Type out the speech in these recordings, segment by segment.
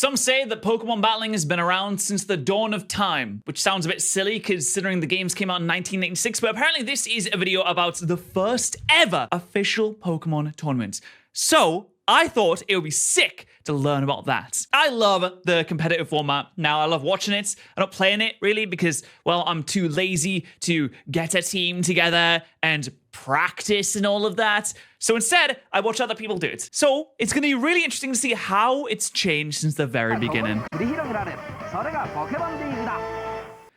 Some say that Pokemon battling has been around since the dawn of time, which sounds a bit silly considering the games came out in 1986, but apparently this is a video about the first ever official Pokemon tournament. So I thought it would be sick to learn about that. I love the competitive format. Now, I love watching it. I'm not playing it really because, well, I'm too lazy to get a team together and practice and all of that. So instead, I watch other people do it. So it's going to be really interesting to see how it's changed since the very beginning.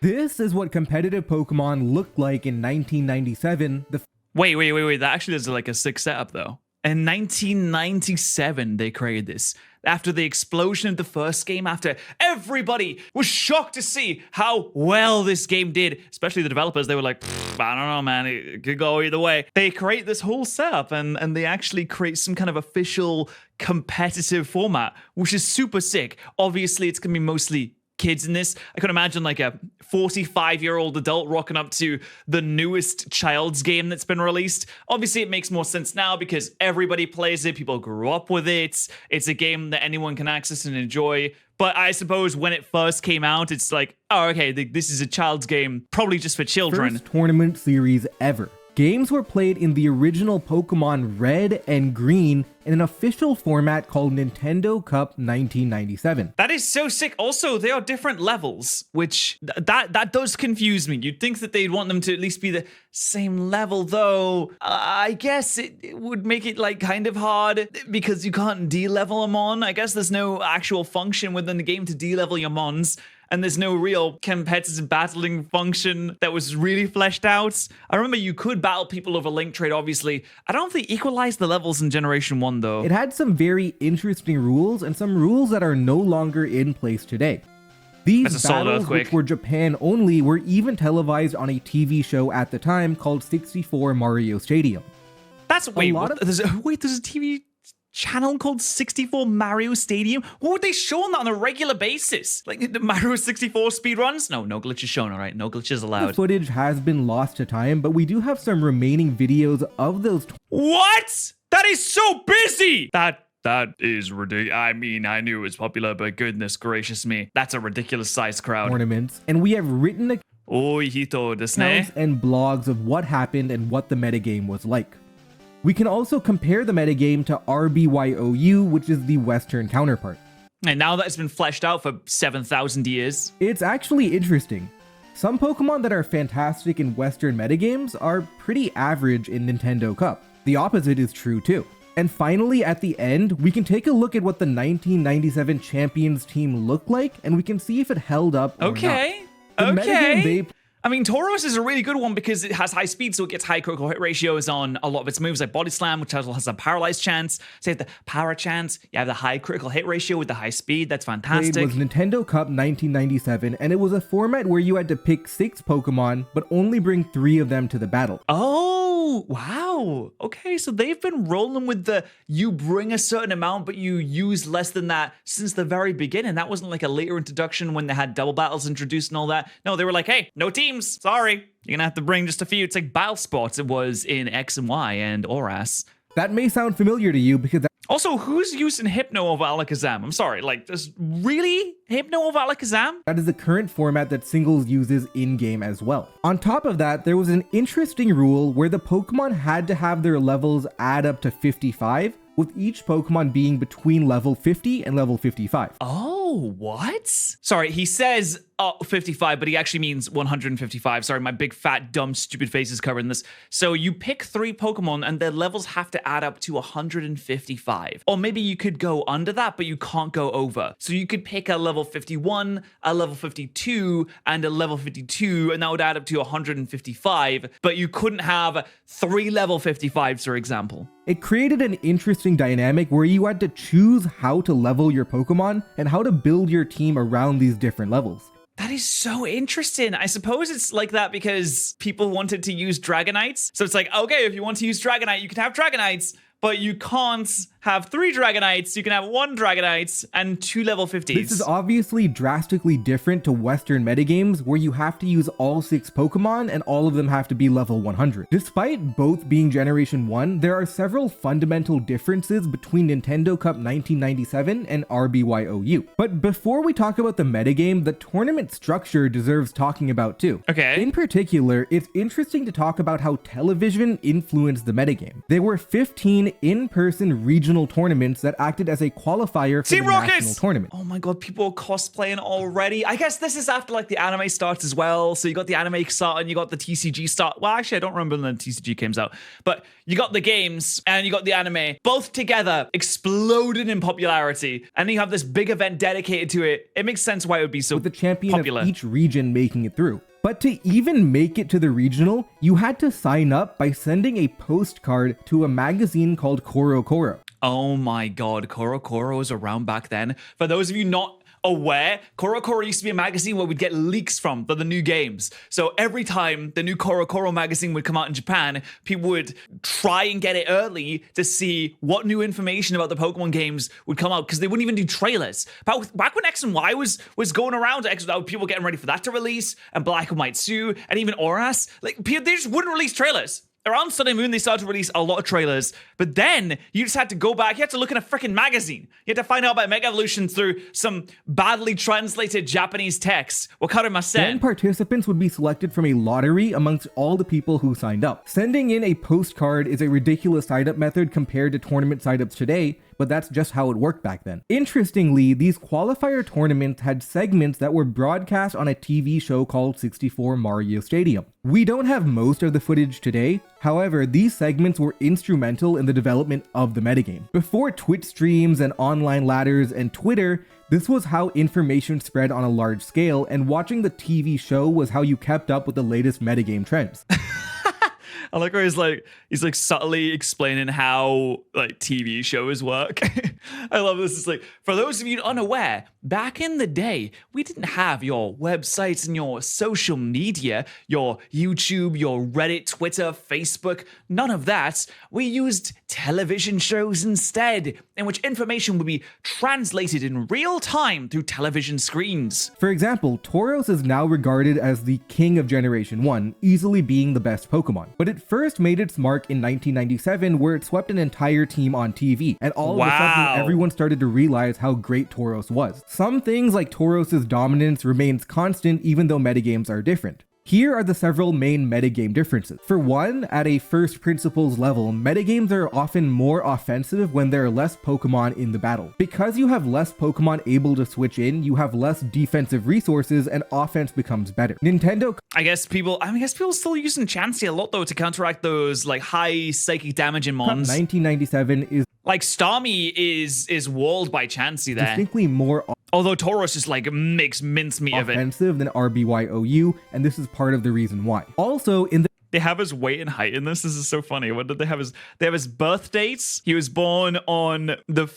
This is what competitive Pokemon looked like in 1997. Wait. That actually is like a sick setup though. In 1997, they created this. After the explosion of the first game, after everybody was shocked to see how well this game did, especially the developers, they were like, I don't know, man, it could go either way. They create this whole setup and they actually create some kind of official competitive format, which is super sick. Obviously, it's going to be mostly kids in this. I could imagine like a 45-year-old adult rocking up to the newest child's game that's been released. Obviously, it makes more sense now because everybody plays it. People grew up with it. It's a game that anyone can access and enjoy. But I suppose when it first came out, it's like, oh, okay, this is a child's game, probably just for children. First tournament series ever. Games were played in the original Pokemon Red and Green in an official format called Nintendo Cup 1997. That is so sick. Also, they are different levels, which that does confuse me. You'd think that they'd want them to at least be the same level, though. I guess it would make it like kind of hard because you can't de-level a mon. I guess there's no actual function within the game to de-level your mons. And there's no real competitive battling function that was really fleshed out. I remember you could battle people over Link Trade, obviously. I don't think they equalized the levels in Generation 1, though. It had some very interesting rules and some rules that are no longer in place today. These battles, which were Japan only, were even televised on a TV show at the time called 64 Mario Stadium. There's a TV channel called 64 Mario Stadium? What would they show on that on a regular basis? Like the Mario 64 speedruns? No glitches shown, all right? No glitches allowed. The footage has been lost to time, but we do have some remaining videos of those. What? That is so busy! That is ridiculous. I mean, I knew it was popular, but goodness gracious me. That's a ridiculous sized crowd. Tournaments, and we have written accounts and blogs of what happened and what the metagame was like. We can also compare the metagame to RBYOU, which is the Western counterpart. And now that it's been fleshed out for 7,000 years. It's actually interesting. Some Pokemon that are fantastic in Western metagames are pretty average in Nintendo Cup. The opposite is true too. And finally, at the end, we can take a look at what the 1997 champions team looked like, and we can see if it held up or not. Okay. I mean, Tauros is a really good one because it has high speed, so it gets high critical hit ratios on a lot of its moves, like Body Slam, which has a paralyzed chance. So you have the power chance, you have the high critical hit ratio with the high speed. That's fantastic. It was Nintendo Cup 1997, and it was a format where you had to pick 6 Pokemon, but only bring 3 of them to the battle. Oh, wow. Okay, so they've been rolling with the you bring a certain amount, but you use less than that since the very beginning. That wasn't like a later introduction when they had double battles introduced and all that. No, they were like, hey, no team. Sorry, you're gonna have to bring just a few. It's like battle spots it was in X and Y and Oras. That may sound familiar to you because also, who's using Hypno over Alakazam? I'm sorry, like, does really Hypno over Alakazam? That is the current format that Singles uses in-game as well. On top of that, there was an interesting rule where the Pokemon had to have their levels add up to 55, with each Pokemon being between level 50 and level 55. Oh, what? Sorry, he says 55, but he actually means 155. Sorry, my big, fat, dumb, stupid face is covering this. So you pick 3 Pokemon and their levels have to add up to 155. Or maybe you could go under that, but you can't go over. So you could pick a level 51, a level 52, and a level 52, and that would add up to 155, but you couldn't have 3 level 55s, for example. It created an interesting dynamic where you had to choose how to level your Pokemon and how to build your team around these different levels. That is so interesting. I suppose it's like that because people wanted to use Dragonites. So it's like, okay, if you want to use Dragonite, you can have Dragonites, but you can't have 3 Dragonites, you can have 1 Dragonite, and 2 level 50s. This is obviously drastically different to Western metagames where you have to use all 6 Pokemon and all of them have to be level 100. Despite both being Generation 1, there are several fundamental differences between Nintendo Cup 1997 and RBYOU. But before we talk about the metagame, the tournament structure deserves talking about too. Okay. In particular, it's interesting to talk about how television influenced the metagame. There were 15 in-person regional tournaments that acted as a qualifier for Team the Rocket! national tournament. Oh my god, people are cosplaying already. I guess this is after like the anime starts as well. So you got the anime start and you got the TCG start. Well, actually, I don't remember when the TCG comes out, but you got the games and you got the anime both together, exploded in popularity. And then you have this big event dedicated to it. It makes sense why it would be so With the champion popular. of each region making it through. But to even make it to the regional, you had to sign up by sending a postcard to a magazine called Koro Koro. Oh my god, Koro Koro was around back then. For those of you not aware, Koro Koro used to be a magazine where we'd get leaks from the new games. So every time the new Koro Koro magazine would come out in Japan, people would try and get it early to see what new information about the Pokemon games would come out because they wouldn't even do trailers. Back when X and Y was going around, people getting ready for that to release, and Black and White 2, and even Oras, like they just wouldn't release trailers. Around Sun and Moon, they started to release a lot of trailers, but then you just had to go back. You had to look in a freaking magazine. You had to find out about Mega Evolution through some badly translated Japanese text. Wakarimasen. Then participants would be selected from a lottery amongst all the people who signed up. Sending in a postcard is a ridiculous sign-up method compared to tournament sign-ups today, but that's just how it worked back then. Interestingly, these qualifier tournaments had segments that were broadcast on a TV show called 64 Mario Stadium. We don't have most of the footage today, however, these segments were instrumental in the development of the metagame. Before Twitch streams and online ladders and Twitter, this was how information spread on a large scale, and watching the TV show was how you kept up with the latest metagame trends. I like where he's like subtly explaining how like TV shows work. I love this. It's like, for those of you unaware, back in the day, we didn't have your websites and your social media, your YouTube, your Reddit, Twitter, Facebook, none of that. We used television shows instead, in which information would be translated in real time through television screens. For example, Tauros is now regarded as the king of Generation 1, easily being the best Pokemon. But it first made its mark in 1997, where it swept an entire team on TV, and all of a sudden everyone started to realize how great Tauros was. Some things like Tauros' dominance remains constant even though metagames are different. Here are the several main metagame differences. For one, at a first principles level, metagames are often more offensive when there are less Pokemon in the battle. Because you have less Pokemon able to switch in, you have less defensive resources and offense becomes better. I guess people still using Chansey a lot though to counteract those like high psychic damage in mons. 1997 is like Starmie is walled by Chansey there. distinctly more Although Tauros just like makes mincemeat of it. offensive than RBYOU, and this is part of the reason why. Also, in the They have his weight and height in this. This is so funny. What did they have? They have his birth dates. He was born on the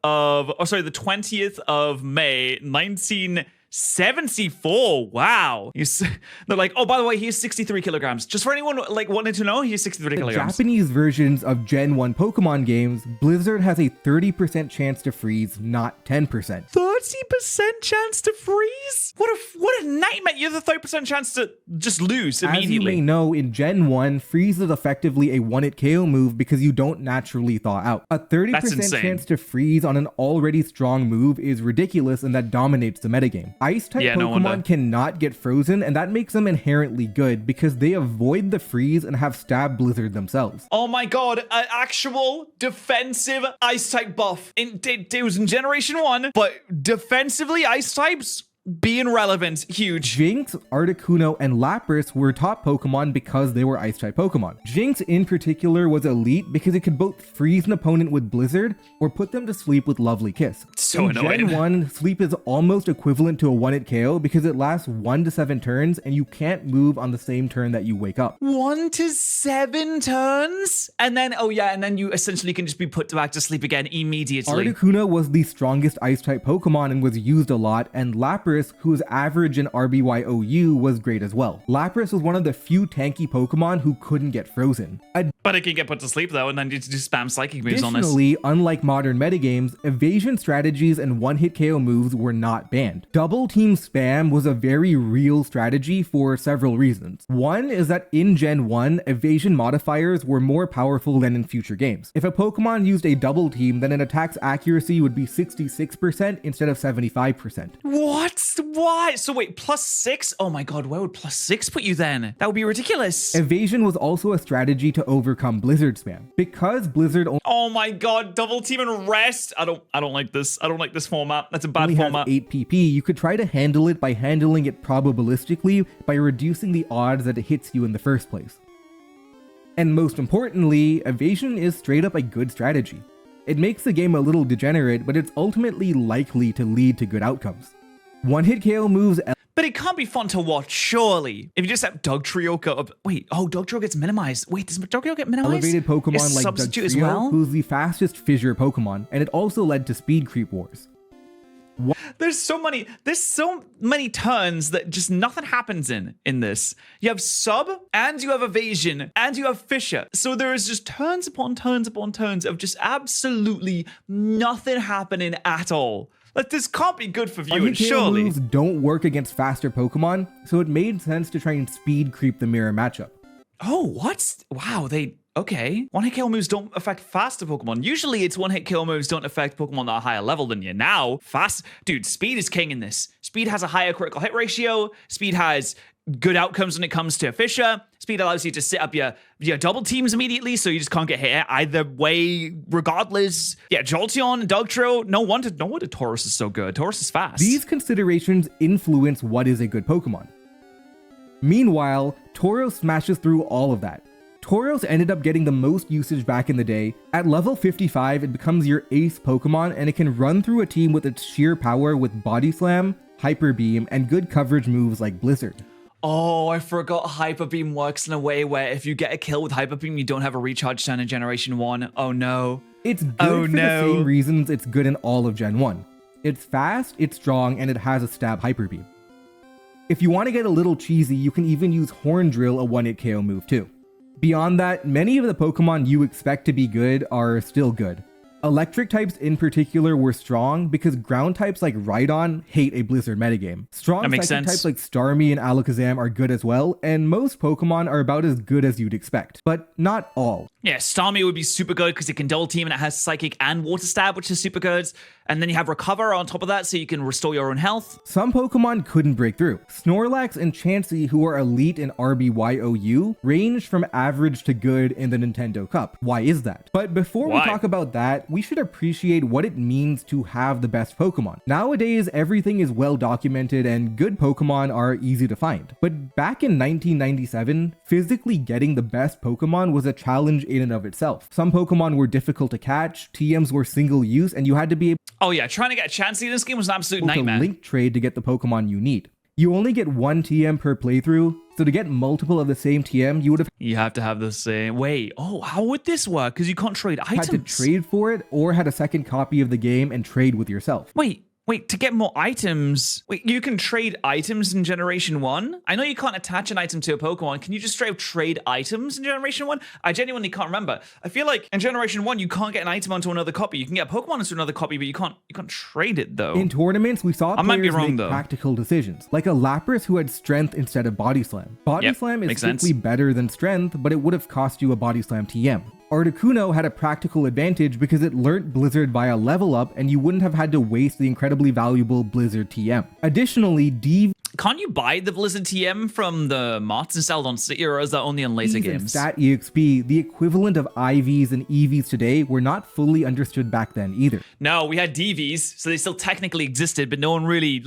20th of May, 1974. Wow. They're like, oh, by the way, he's 63 kilograms. Just for anyone like wanting to know, he's 63 kilograms. Japanese versions of Gen 1 Pokemon games, Blizzard has a 30% chance to freeze, not 10%. 30% chance to freeze? What a nightmare. You have a 30% chance to just lose immediately. As you may know, in Gen 1, freeze is effectively a one-hit KO move because you don't naturally thaw out. A 30% chance to freeze on an already strong move is ridiculous, and that dominates the metagame. Ice-type Pokemon cannot get frozen, and that makes them inherently good because they avoid the freeze and have Stab Blizzard themselves. Oh my god, an actual defensive Ice-type buff. It was in Generation 1, but defensively Ice-types being relevant, huge. Jinx, Articuno, and Lapras were top Pokemon because they were Ice-type Pokemon. Jinx in particular was elite because it could both freeze an opponent with Blizzard or put them to sleep with Lovely Kiss. So annoying. In Gen 1, sleep is almost equivalent to a one-hit KO because it lasts 1 to 7 turns and you can't move on the same turn that you wake up. 1 to 7 turns? And then, and then you essentially can just be put back to sleep again immediately. Articuno was the strongest Ice-type Pokemon and was used a lot, and Lapras, whose average in RBYOU was great as well. Lapras was one of the few tanky Pokemon who couldn't get frozen. But it can get put to sleep though, and then you just spam psychic moves on this. Additionally, unlike modern metagames, evasion strategies and one-hit KO moves were not banned. Double team spam was a very real strategy for several reasons. One is that in Gen 1, evasion modifiers were more powerful than in future games. If a Pokemon used a double team, then an attack's accuracy would be 66% instead of 75%. What? Why? So wait, +6? Oh my god, where would +6 put you then? That would be ridiculous. Evasion was also a strategy to overcome Blizzard spam. Because Blizzard Oh my god, double team and rest. I don't like this. I don't like this format. That's a bad only has format. 8 PP, you could try to handle it by handling it probabilistically by reducing the odds that it hits you in the first place. And most importantly, evasion is straight up a good strategy. It makes the game a little degenerate, but it's ultimately likely to lead to good outcomes. One-hit KO moves. But it can't be fun to watch, surely. If you just have Dugtrio go up. Wait, oh, Dugtrio gets minimized. Wait, does Dugtrio get minimized? Elevated Pokemon Is like substitute Dugtrio, as well? who's the fastest fissure Pokemon, and it also led to speed creep wars. There's so many turns that just nothing happens in this. You have sub, and you have evasion, and you have fissure. So there is just turns upon turns upon turns of just absolutely nothing happening at all. Like, this can't be good for viewing, One-hit KO surely. moves don't work against faster Pokemon, so it made sense to try and speed creep the mirror matchup. Oh, what? Wow, okay. One-hit KO moves don't affect faster Pokemon. Usually it's one-hit KO moves don't affect Pokemon that are higher level than you. Now, dude, speed is king in this. Speed has a higher critical hit ratio. Speed has good outcomes when it comes to fissure. Speed allows you to set up your double teams immediately, so you just can't get hit either way, regardless. Yeah, Jolteon, Dugtrio, no wonder Tauros is so good. Tauros is fast. These considerations influence what is a good Pokemon. Meanwhile, Tauros smashes through all of that. Tauros ended up getting the most usage back in the day. At level 55, it becomes your ace Pokemon, and it can run through a team with its sheer power with Body Slam, Hyper Beam, and good coverage moves like Blizzard. Oh, I forgot Hyper Beam works in a way where if you get a kill with Hyper Beam, you don't have a recharge turn in Generation 1. Oh no. It's good for the same reasons it's good in all of Gen 1. It's fast, it's strong, and it has a stab Hyper Beam. If you want to get a little cheesy, you can even use Horn Drill, a one-hit KO move too. Beyond that, many of the Pokemon you expect to be good are still good. Electric types in particular were strong because ground types like Rhydon hate a Blizzard metagame. Strong psychic types like Starmie and Alakazam are good as well, and most Pokemon are about as good as you'd expect, but not all. Yeah, Starmie would be super good because it can double team and it has Psychic and Water Stab, which is super good. And then you have Recover on top of that, so you can restore your own health. Some Pokemon couldn't break through. Snorlax and Chansey, who are elite in RBYOU, ranged from average to good in the Nintendo Cup. Why is that? But before we talk about that, we should appreciate what it means to have the best Pokemon. Nowadays, everything is well documented and good Pokemon are easy to find. But back in 1997, physically getting the best Pokemon was a challenge in and of itself. Some Pokemon were difficult to catch, TMs were single use, and you had to be able Oh yeah, trying to get a Chansey in this game was an absolute nightmare. to link trade to get the Pokemon you need. You only get one TM per playthrough, so to get multiple of the same TM, you have to have the same. Wait, oh, how would this work? Because you can't trade items. had to trade for it or had a second copy of the game and trade with yourself. Wait, to get more items, you can trade items in Generation 1? I know you can't attach an item to a Pokemon. Can you just straight up trade items in Generation 1? I genuinely can't remember. I feel like in Generation 1, you can't get an item onto another copy. You can get a Pokemon onto another copy, but you can't trade it, though. In tournaments, we saw players make practical decisions, like a Lapras who had Strength instead of Body Slam. Body Slam is simply better than Strength, but it would have cost you a Body Slam TM. Articuno had a practical advantage because it learnt Blizzard via level up and you wouldn't have had to waste the incredibly valuable Blizzard TM. Additionally, can't you buy the Blizzard TM from the mods installed on City, or is that only on later games? Stat EXP, the equivalent of IVs and EVs today, were not fully understood back then either. No, we had DVs, so they still technically existed, but no one really,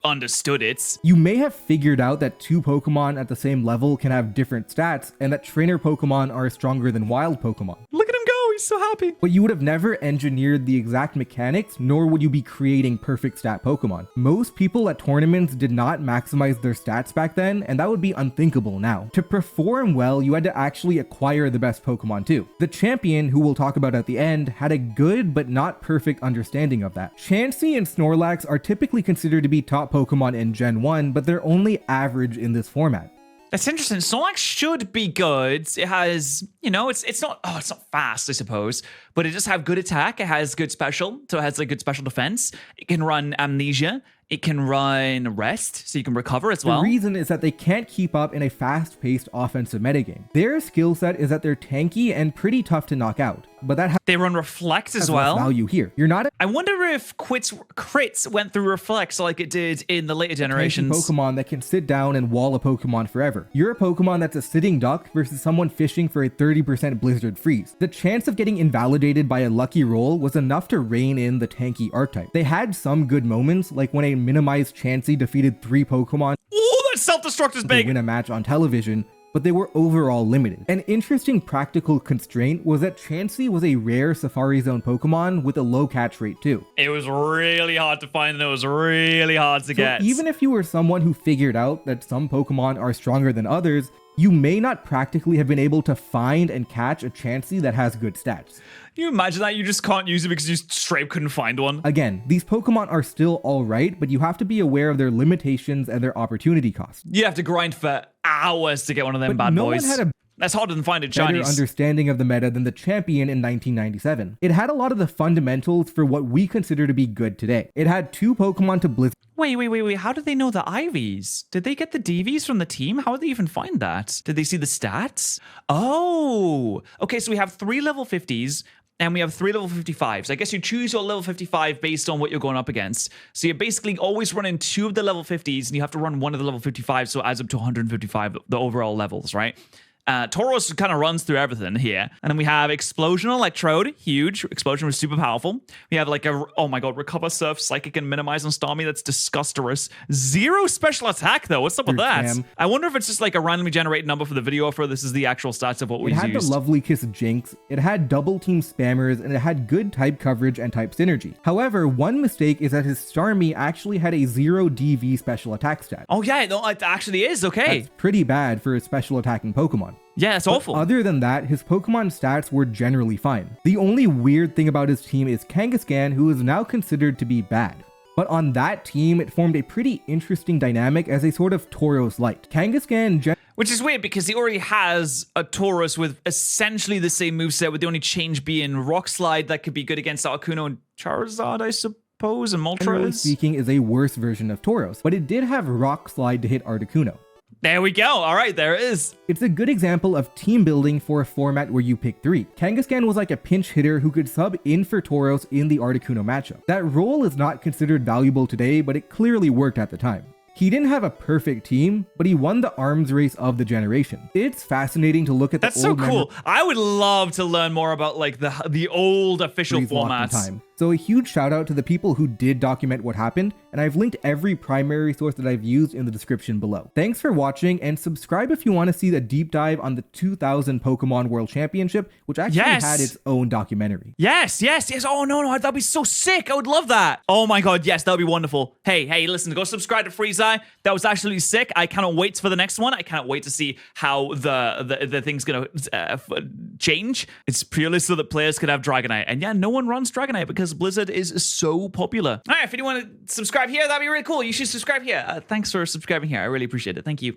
understood it. You may have figured out that two Pokemon at the same level can have different stats, and that trainer Pokemon are stronger than wild Pokemon. Look at him go, he's so happy. But you would have never engineered the exact mechanics, nor would you be creating perfect stat Pokemon. Most people at tournaments did not maximize their stats back then, and that would be unthinkable now. To perform well, you had to actually acquire the best Pokemon too. The champion, who we'll talk about at the end, had a good but not perfect understanding of that. Chansey and Snorlax are typically considered to be top Pokemon in Gen 1, but they're only average in this format. That's interesting. Snorlax should be good. It has, it's not fast, I suppose, but it does have good attack. It has good special, so it has like good special defense. It can run Amnesia. It can run Rest, so you can recover as well. The reason is that they can't keep up in a fast-paced offensive metagame. Their skill set is that they're tanky and pretty tough to knock out, but that they run Reflect as has well. less value here. You're not I wonder if crits went through Reflect like it did in the later generations. Pokemon that can sit down and wall a Pokemon forever. You're a Pokemon that's a sitting duck versus someone fishing for a 30% Blizzard freeze. The chance of getting invalidated by a lucky roll was enough to rein in the tanky archetype. They had some good moments, like when a minimized Chansey defeated 3 Pokemon. Oh, that self-destruct is big! To win a match on television, but they were overall limited. An interesting practical constraint was that Chansey was a rare Safari Zone Pokemon with a low catch rate too. It was really hard to find and it was really hard to get. Even if you were someone who figured out that some Pokemon are stronger than others, you may not practically have been able to find and catch a Chansey that has good stats. Can you imagine that? You just can't use it because you straight couldn't find one. Again, these Pokemon are still alright, but you have to be aware of their limitations and their opportunity cost. You have to grind for hours to get one of them bad boys. One had a That's harder than finding better Chinese. understanding of the meta than the Champion in 1997. It had a lot of the fundamentals for what we consider to be good today. It had 2 Pokemon to Blizzard. Wait. How did they know the IVs? Did they get the DVs from the team? How did they even find that? Did they see the stats? Oh, okay. So we have 3 level 50s and we have 3 level 55s. I guess you choose your level 55 based on what you're going up against. So you're basically always running 2 of the level 50s and you have to run 1 of the level 55s. So it adds up to 155, the overall levels, right? Tauros kind of runs through everything here. And then we have Explosion Electrode, huge. Explosion was super powerful. We have like oh my god, Recover Surf, Psychic, and Minimize on Starmie. That's disgustorous. 0 special attack though. What's up with that? I wonder if it's just like a randomly generated number for the video or if this is the actual stats of what we used. It had the Lovely Kiss Jinx, it had double team spammers, and it had good type coverage and type synergy. However, one mistake is that his Starmie actually had a 0 DV special attack stat. Oh yeah, no, it actually is, okay. That's pretty bad for a special attacking Pokemon. Yeah, it's awful. Other than that, his Pokemon stats were generally fine. The only weird thing about his team is Kangaskhan, who is now considered to be bad. But on that team, it formed a pretty interesting dynamic as a sort of Tauros light. Kangaskhan which is weird because he already has a Tauros with essentially the same moveset, with the only change being Rock Slide that could be good against Articuno and Charizard, I suppose, and Moltres. Generally speaking, is a worse version of Tauros, but it did have Rock Slide to hit Articuno. There we go. All right, there it is. It's a good example of team building for a format where you pick 3. Kangaskhan was like a pinch hitter who could sub in for Tauros in the Articuno matchup. That role is not considered valuable today, but it clearly worked at the time. He didn't have a perfect team, but he won the arms race of the generation. It's fascinating to look at the old... That's so cool. I would love to learn more about like the old official formats. So a huge shout out to the people who did document what happened, and I've linked every primary source that I've used in the description below. Thanks for watching, and subscribe if you want to see the deep dive on the 2000 Pokemon World Championship, which actually had its own documentary. Yes. Oh, no, that'd be so sick. I would love that. Oh my god, yes, that would be wonderful. Hey, listen, go subscribe to Freezeye. That was actually sick. I cannot wait for the next one. I cannot wait to see how the thing's gonna change. It's purely so that players could have Dragonite. And yeah, no one runs Dragonite because Blizzard is so popular. All right, if you want to subscribe here, that'd be really cool. You should subscribe here. Thanks for subscribing here. I really appreciate it. Thank you.